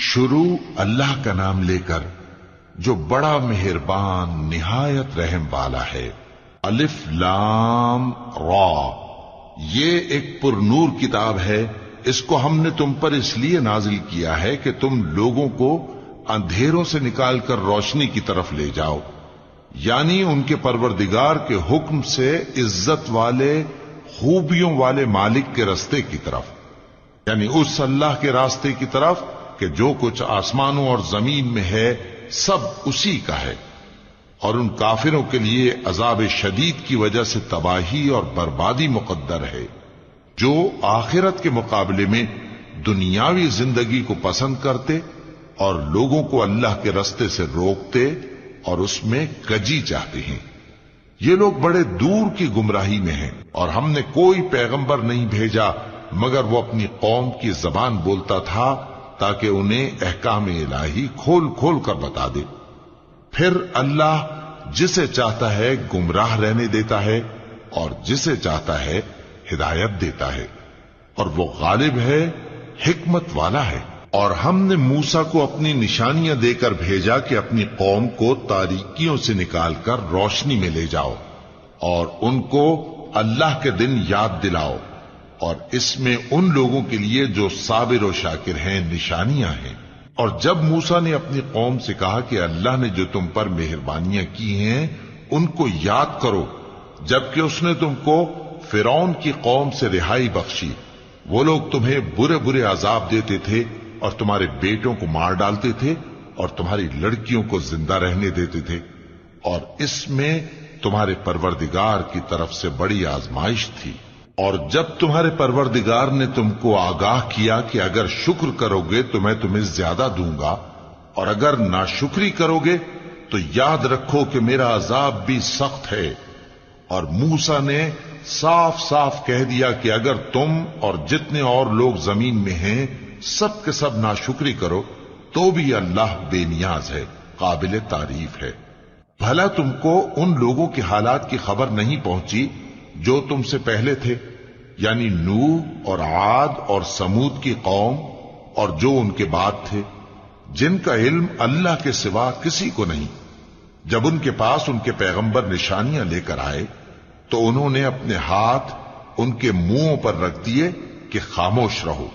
شروع اللہ کا نام لے کر جو بڑا مہربان نہایت رحم والا ہے۔ الف لام را، یہ ایک پر نور کتاب ہے، اس کو ہم نے تم پر اس لیے نازل کیا ہے کہ تم لوگوں کو اندھیروں سے نکال کر روشنی کی طرف لے جاؤ، یعنی ان کے پروردگار کے حکم سے عزت والے خوبیوں والے مالک کے راستے کی طرف، یعنی اس اللہ کے راستے کی طرف کہ جو کچھ آسمانوں اور زمین میں ہے سب اسی کا ہے، اور ان کافروں کے لیے عذاب شدید کی وجہ سے تباہی اور بربادی مقدر ہے، جو آخرت کے مقابلے میں دنیاوی زندگی کو پسند کرتے اور لوگوں کو اللہ کے راستے سے روکتے اور اس میں کجی چاہتے ہیں۔ یہ لوگ بڑے دور کی گمراہی میں ہیں، اور ہم نے کوئی پیغمبر نہیں بھیجا مگر وہ اپنی قوم کی زبان بولتا تھا تاکہ انہیں احکام الہی کھول کھول کر بتا دے۔ پھر اللہ جسے چاہتا ہے گمراہ رہنے دیتا ہے اور جسے چاہتا ہے ہدایت دیتا ہے، اور وہ غالب ہے، حکمت والا ہے۔ اور ہم نے موسیٰ کو اپنی نشانیاں دے کر بھیجا کہ اپنی قوم کو تاریکیوں سے نکال کر روشنی میں لے جاؤ اور ان کو اللہ کے دن یاد دلاؤ، اور اس میں ان لوگوں کے لیے جو صابر و شاکر ہیں نشانیاں ہیں۔ اور جب موسیٰ نے اپنی قوم سے کہا کہ اللہ نے جو تم پر مہربانیاں کی ہیں ان کو یاد کرو، جبکہ اس نے تم کو فرعون کی قوم سے رہائی بخشی، وہ لوگ تمہیں برے برے عذاب دیتے تھے اور تمہارے بیٹوں کو مار ڈالتے تھے اور تمہاری لڑکیوں کو زندہ رہنے دیتے تھے، اور اس میں تمہارے پروردگار کی طرف سے بڑی آزمائش تھی۔ اور جب تمہارے پروردگار نے تم کو آگاہ کیا کہ اگر شکر کرو گے تو میں تمہیں زیادہ دوں گا، اور اگر ناشکری کرو گے تو یاد رکھو کہ میرا عذاب بھی سخت ہے۔ اور موسیٰ نے صاف صاف کہہ دیا کہ اگر تم اور جتنے اور لوگ زمین میں ہیں سب کے سب ناشکری کرو تو بھی اللہ بے نیاز ہے، قابل تعریف ہے۔ بھلا تم کو ان لوگوں کے حالات کی خبر نہیں پہنچی جو تم سے پہلے تھے، یعنی نوح اور عاد اور سمود کی قوم اور جو ان کے بعد تھے، جن کا علم اللہ کے سوا کسی کو نہیں۔ جب ان کے پاس ان کے پیغمبر نشانیاں لے کر آئے تو انہوں نے اپنے ہاتھ ان کے منہوں پر رکھ دیے کہ خاموش رہو،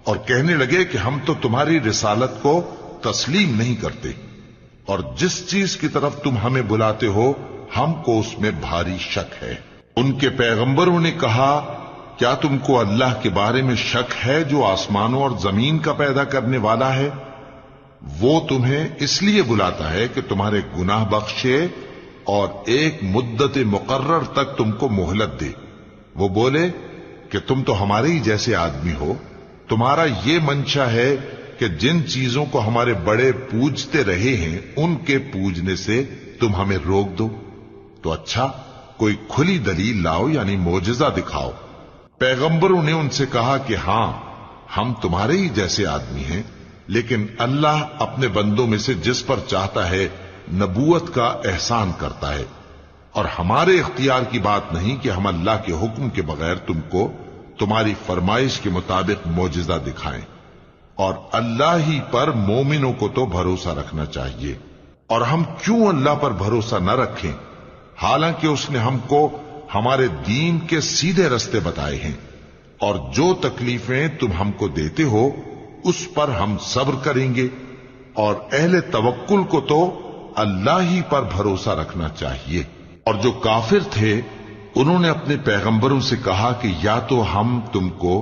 اور کہنے لگے کہ ہم تو تمہاری رسالت کو تسلیم نہیں کرتے، اور جس چیز کی طرف تم ہمیں بلاتے ہو ہم کو اس میں بھاری شک ہے۔ ان کے پیغمبروں نے کہا کیا تم کو اللہ کے بارے میں شک ہے جو آسمانوں اور زمین کا پیدا کرنے والا ہے؟ وہ تمہیں اس لیے بلاتا ہے کہ تمہارے گناہ بخشے اور ایک مدت مقرر تک تم کو مہلت دے۔ وہ بولے کہ تم تو ہمارے ہی جیسے آدمی ہو، تمہارا یہ منشا ہے کہ جن چیزوں کو ہمارے بڑے پوجتے رہے ہیں ان کے پوجنے سے تم ہمیں روک دو، تو اچھا کوئی کھلی دلیل لاؤ، یعنی معجزہ دکھاؤ۔ پیغمبروں نے ان سے کہا کہ ہاں ہم تمہارے ہی جیسے آدمی ہیں، لیکن اللہ اپنے بندوں میں سے جس پر چاہتا ہے نبوت کا احسان کرتا ہے، اور ہمارے اختیار کی بات نہیں کہ ہم اللہ کے حکم کے بغیر تم کو تمہاری فرمائش کے مطابق معجزہ دکھائیں، اور اللہ ہی پر مومنوں کو تو بھروسہ رکھنا چاہیے۔ اور ہم کیوں اللہ پر بھروسہ نہ رکھیں حالانکہ اس نے ہم کو ہمارے دین کے سیدھے رستے بتائے ہیں، اور جو تکلیفیں تم ہم کو دیتے ہو اس پر ہم صبر کریں گے، اور اہل توکل کو تو اللہ ہی پر بھروسہ رکھنا چاہیے۔ اور جو کافر تھے انہوں نے اپنے پیغمبروں سے کہا کہ یا تو ہم تم کو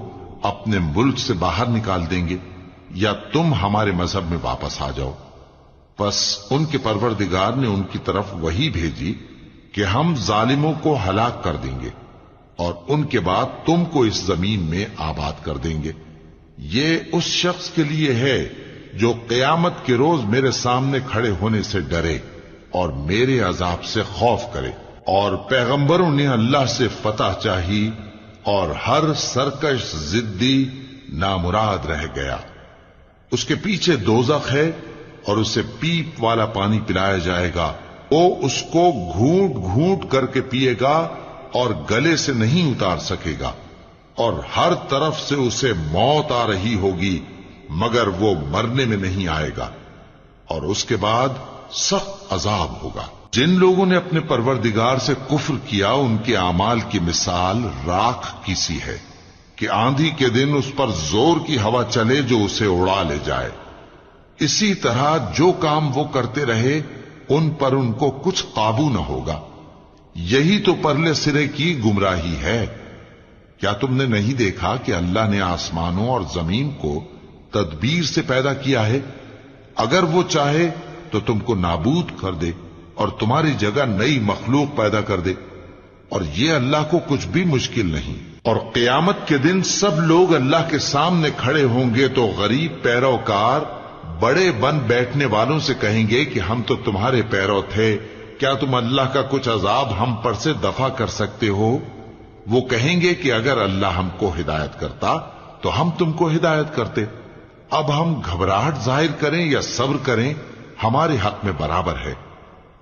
اپنے ملک سے باہر نکال دیں گے یا تم ہمارے مذہب میں واپس آ جاؤ۔ بس ان کے پروردگار نے ان کی طرف وحی بھیجی کہ ہم ظالموں کو ہلاک کر دیں گے اور ان کے بعد تم کو اس زمین میں آباد کر دیں گے۔ یہ اس شخص کے لیے ہے جو قیامت کے روز میرے سامنے کھڑے ہونے سے ڈرے اور میرے عذاب سے خوف کرے۔ اور پیغمبروں نے اللہ سے فتح چاہی اور ہر سرکش ضدی نامراد رہ گیا۔ اس کے پیچھے دوزخ ہے اور اسے پیپ والا پانی پلایا جائے گا، وہ اس کو گھونٹ گھونٹ کر کے پیے گا اور گلے سے نہیں اتار سکے گا، اور ہر طرف سے اسے موت آ رہی ہوگی مگر وہ مرنے میں نہیں آئے گا اور اس کے بعد سخت عذاب ہوگا۔ جن لوگوں نے اپنے پروردگار سے کفر کیا ان کے اعمال کی مثال راکھ کی سی ہے کہ آندھی کے دن اس پر زور کی ہوا چلے جو اسے اڑا لے جائے۔ اسی طرح جو کام وہ کرتے رہے ان پر ان کو کچھ قابو نہ ہوگا۔ یہی تو پرلے سرے کی گمراہی ہے۔ کیا تم نے نہیں دیکھا کہ اللہ نے آسمانوں اور زمین کو تدبیر سے پیدا کیا ہے؟ اگر وہ چاہے تو تم کو نابود کر دے اور تمہاری جگہ نئی مخلوق پیدا کر دے، اور یہ اللہ کو کچھ بھی مشکل نہیں۔ اور قیامت کے دن سب لوگ اللہ کے سامنے کھڑے ہوں گے تو غریب پیروکار بڑے بن بیٹھنے والوں سے کہیں گے کہ ہم تو تمہارے پیرو تھے، کیا تم اللہ کا کچھ عذاب ہم پر سے دفع کر سکتے ہو؟ وہ کہیں گے کہ اگر اللہ ہم کو ہدایت کرتا تو ہم تم کو ہدایت کرتے۔ اب ہم گھبراہٹ ظاہر کریں یا صبر کریں ہمارے حق میں برابر ہے،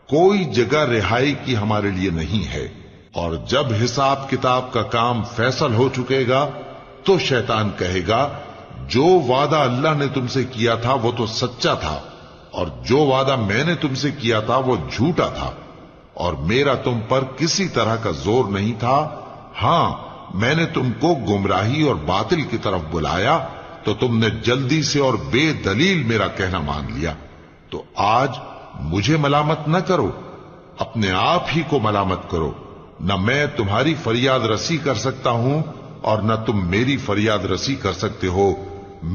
کوئی جگہ رہائی کی ہمارے لیے نہیں ہے۔ اور جب حساب کتاب کا کام فیصل ہو چکے گا تو شیطان کہے گا جو وعدہ اللہ نے تم سے کیا تھا وہ تو سچا تھا، اور جو وعدہ میں نے تم سے کیا تھا وہ جھوٹا تھا، اور میرا تم پر کسی طرح کا زور نہیں تھا۔ ہاں، میں نے تم کو گمراہی اور باطل کی طرف بلایا تو تم نے جلدی سے اور بے دلیل میرا کہنا مان لیا۔ تو آج مجھے ملامت نہ کرو، اپنے آپ ہی کو ملامت کرو۔ نہ میں تمہاری فریاد رسی کر سکتا ہوں اور نہ تم میری فریاد رسی کر سکتے ہو۔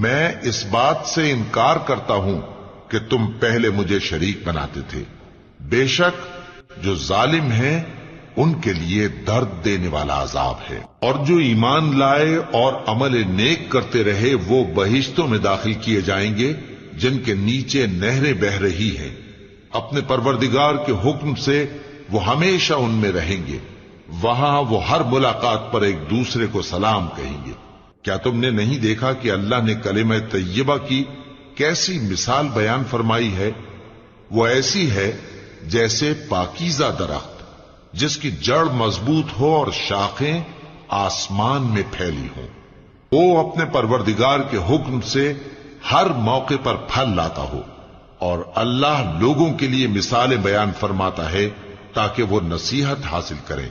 میں اس بات سے انکار کرتا ہوں کہ تم پہلے مجھے شریک بناتے تھے۔ بے شک جو ظالم ہیں ان کے لیے درد دینے والا عذاب ہے۔ اور جو ایمان لائے اور عمل نیک کرتے رہے وہ بہشتوں میں داخل کیے جائیں گے جن کے نیچے نہریں بہ رہی ہیں۔ اپنے پروردگار کے حکم سے وہ ہمیشہ ان میں رہیں گے۔ وہاں وہ ہر ملاقات پر ایک دوسرے کو سلام کہیں گے۔ کیا تم نے نہیں دیکھا کہ اللہ نے کلمہ طیبہ کی کیسی مثال بیان فرمائی ہے؟ وہ ایسی ہے جیسے پاکیزہ درخت جس کی جڑ مضبوط ہو اور شاخیں آسمان میں پھیلی ہوں۔ وہ اپنے پروردگار کے حکم سے ہر موقع پر پھل لاتا ہو، اور اللہ لوگوں کے لیے مثالیں بیان فرماتا ہے تاکہ وہ نصیحت حاصل کریں۔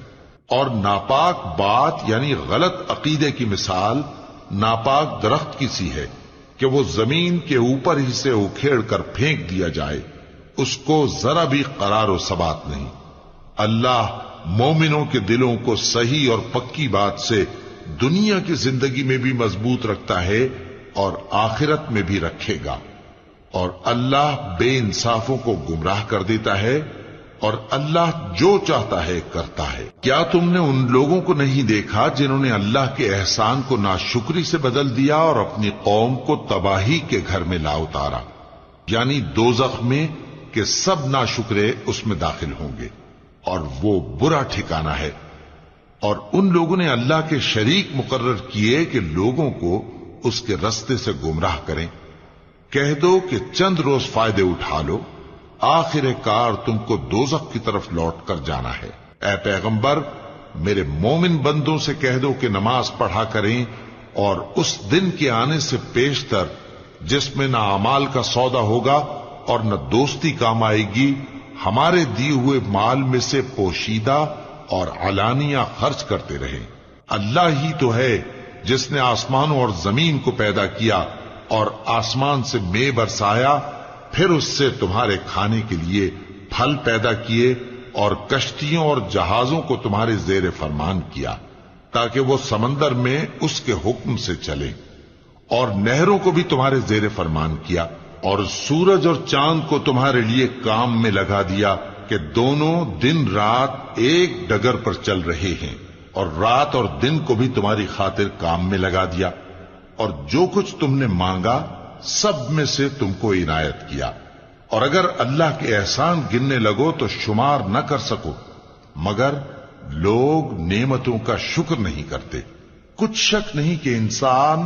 اور ناپاک بات یعنی غلط عقیدے کی مثال ناپاک درخت کی سی ہے کہ وہ زمین کے اوپر ہی سے اکھیڑ کر پھینک دیا جائے، اس کو ذرا بھی قرار و ثبات نہیں۔ اللہ مومنوں کے دلوں کو صحیح اور پکی بات سے دنیا کی زندگی میں بھی مضبوط رکھتا ہے اور آخرت میں بھی رکھے گا، اور اللہ بے انصافوں کو گمراہ کر دیتا ہے، اور اللہ جو چاہتا ہے کرتا ہے۔ کیا تم نے ان لوگوں کو نہیں دیکھا جنہوں نے اللہ کے احسان کو ناشکری سے بدل دیا اور اپنی قوم کو تباہی کے گھر میں لا اتارا، یعنی دوزخ میں کہ سب ناشکرے اس میں داخل ہوں گے، اور وہ برا ٹھکانہ ہے۔ اور ان لوگوں نے اللہ کے شریک مقرر کیے کہ لوگوں کو اس کے رستے سے گمراہ کریں۔ کہہ دو کہ چند روز فائدے اٹھا لو، آخر کار تم کو دوزخ کی طرف لوٹ کر جانا ہے۔ اے پیغمبر، میرے مومن بندوں سے کہہ دو کہ نماز پڑھا کریں، اور اس دن کے آنے سے پیشتر جس میں نہ اعمال کا سودا ہوگا اور نہ دوستی کام آئے گی، ہمارے دیے ہوئے مال میں سے پوشیدہ اور علانیہ خرچ کرتے رہیں۔ اللہ ہی تو ہے جس نے آسمانوں اور زمین کو پیدا کیا اور آسمان سے مے برسایا، پھر اس سے تمہارے کھانے کے لیے پھل پیدا کیے، اور کشتیوں اور جہازوں کو تمہارے زیر فرمان کیا تاکہ وہ سمندر میں اس کے حکم سے چلیں، اور نہروں کو بھی تمہارے زیر فرمان کیا، اور سورج اور چاند کو تمہارے لیے کام میں لگا دیا کہ دونوں دن رات ایک ڈگر پر چل رہے ہیں، اور رات اور دن کو بھی تمہاری خاطر کام میں لگا دیا، اور جو کچھ تم نے مانگا سب میں سے تم کو عنایت کیا۔ اور اگر اللہ کے احسان گننے لگو تو شمار نہ کر سکو، مگر لوگ نعمتوں کا شکر نہیں کرتے۔ کچھ شک نہیں کہ انسان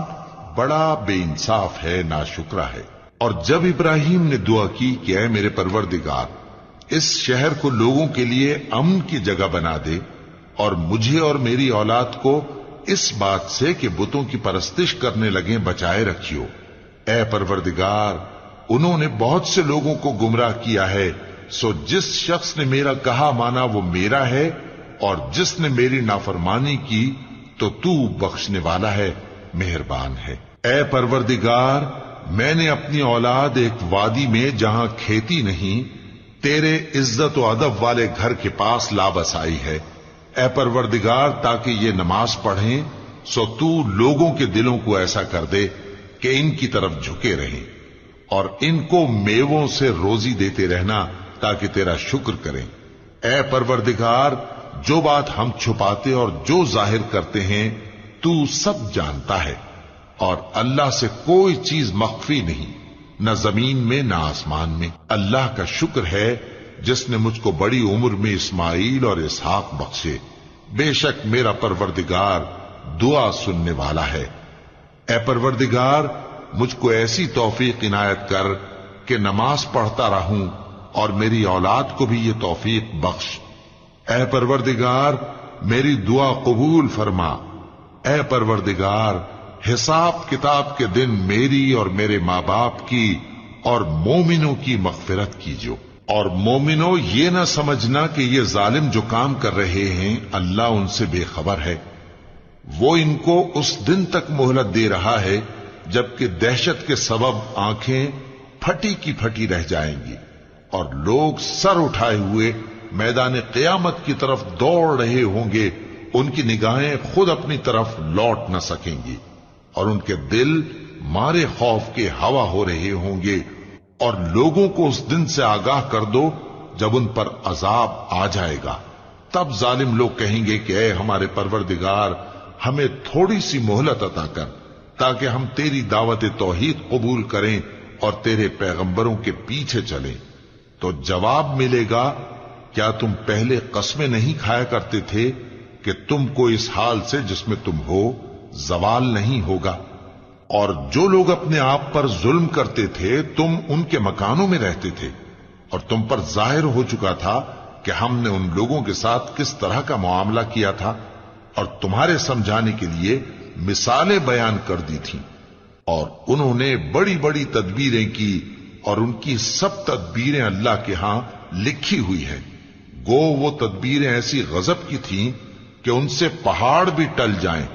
بڑا بے انصاف ہے، ناشکرا ہے۔ اور جب ابراہیم نے دعا کی کہ اے میرے پروردگار، اس شہر کو لوگوں کے لیے امن کی جگہ بنا دے، اور مجھے اور میری اولاد کو اس بات سے کہ بتوں کی پرستش کرنے لگیں بچائے رکھیو، اے پروردگار انہوں نے بہت سے لوگوں کو گمراہ کیا ہے، سو جس شخص نے میرا کہا مانا وہ میرا ہے، اور جس نے میری نافرمانی کی تو تو بخشنے والا ہے، مہربان ہے۔ اے پروردگار میں نے اپنی اولاد ایک وادی میں جہاں کھیتی نہیں تیرے عزت و ادب والے گھر کے پاس لا بسائی ہے۔ اے پروردگار تاکہ یہ نماز پڑھیں سو تو لوگوں کے دلوں کو ایسا کر دے کہ ان کی طرف جھکے رہیں، اور ان کو میووں سے روزی دیتے رہنا تاکہ تیرا شکر کریں۔ اے پروردگار جو بات ہم چھپاتے اور جو ظاہر کرتے ہیں تو سب جانتا ہے، اور اللہ سے کوئی چیز مخفی نہیں، نہ زمین میں نہ آسمان میں۔ اللہ کا شکر ہے جس نے مجھ کو بڑی عمر میں اسماعیل اور اسحاق بخشے، بے شک میرا پروردگار دعا سننے والا ہے۔ اے پروردگار مجھ کو ایسی توفیق عنایت کر کہ نماز پڑھتا رہوں، اور میری اولاد کو بھی یہ توفیق بخش۔ اے پروردگار میری دعا قبول فرما۔ اے پروردگار حساب کتاب کے دن میری اور میرے ماں باپ کی اور مومنوں کی مغفرت کیجو۔ اور مومنوں یہ نہ سمجھنا کہ یہ ظالم جو کام کر رہے ہیں اللہ ان سے بے خبر ہے، وہ ان کو اس دن تک مہلت دے رہا ہے جبکہ دہشت کے سبب آنکھیں پھٹی کی پھٹی رہ جائیں گی، اور لوگ سر اٹھائے ہوئے میدان قیامت کی طرف دوڑ رہے ہوں گے، ان کی نگاہیں خود اپنی طرف لوٹ نہ سکیں گی، اور ان کے دل مارے خوف کے ہوا ہو رہے ہوں گے۔ اور لوگوں کو اس دن سے آگاہ کر دو جب ان پر عذاب آ جائے گا، تب ظالم لوگ کہیں گے کہ اے ہمارے پروردگار ہمیں تھوڑی سی مہلت عطا کر تاکہ ہم تیری دعوت توحید قبول کریں اور تیرے پیغمبروں کے پیچھے چلیں۔ تو جواب ملے گا کیا تم پہلے قسمیں نہیں کھایا کرتے تھے کہ تم کو اس حال سے جس میں تم ہو زوال نہیں ہوگا؟ اور جو لوگ اپنے آپ پر ظلم کرتے تھے تم ان کے مکانوں میں رہتے تھے، اور تم پر ظاہر ہو چکا تھا کہ ہم نے ان لوگوں کے ساتھ کس طرح کا معاملہ کیا تھا، اور تمہارے سمجھانے کے لیے مثالیں بیان کر دی تھیں، اور انہوں نے بڑی بڑی تدبیریں کی، اور ان کی سب تدبیریں اللہ کے ہاں لکھی ہوئی ہیں۔ گو وہ تدبیریں ایسی غضب کی تھیں کہ ان سے پہاڑ بھی ٹل جائیں،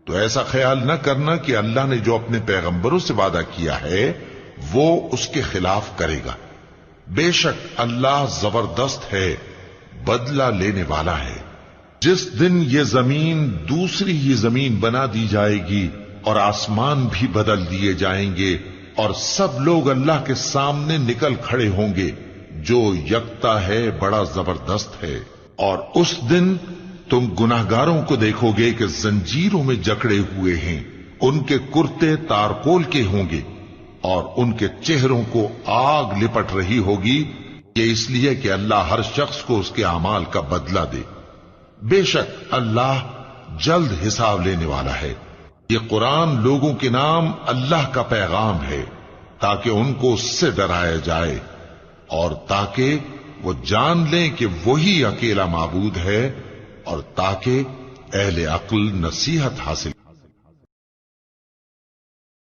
تو ایسا خیال نہ کرنا کہ اللہ نے جو اپنے پیغمبروں سے وعدہ کیا ہے وہ اس کے خلاف کرے گا۔ بے شک اللہ زبردست ہے، بدلہ لینے والا ہے۔ جس دن یہ زمین دوسری ہی زمین بنا دی جائے گی اور آسمان بھی بدل دیے جائیں گے، اور سب لوگ اللہ کے سامنے نکل کھڑے ہوں گے جو یکتا ہے بڑا زبردست ہے۔ اور اس دن تم گناہگاروں کو دیکھو گے کہ زنجیروں میں جکڑے ہوئے ہیں، ان کے کرتے تارکول کے ہوں گے، اور ان کے چہروں کو آگ لپٹ رہی ہوگی، یہ اس لیے کہ اللہ ہر شخص کو اس کے اعمال کا بدلہ دے۔ بے شک اللہ جلد حساب لینے والا ہے۔ یہ قرآن لوگوں کے نام اللہ کا پیغام ہے تاکہ ان کو اس سے ڈرایا جائے، اور تاکہ وہ جان لیں کہ وہی اکیلا معبود ہے، اور تاکہ اہل عقل نصیحت حاصل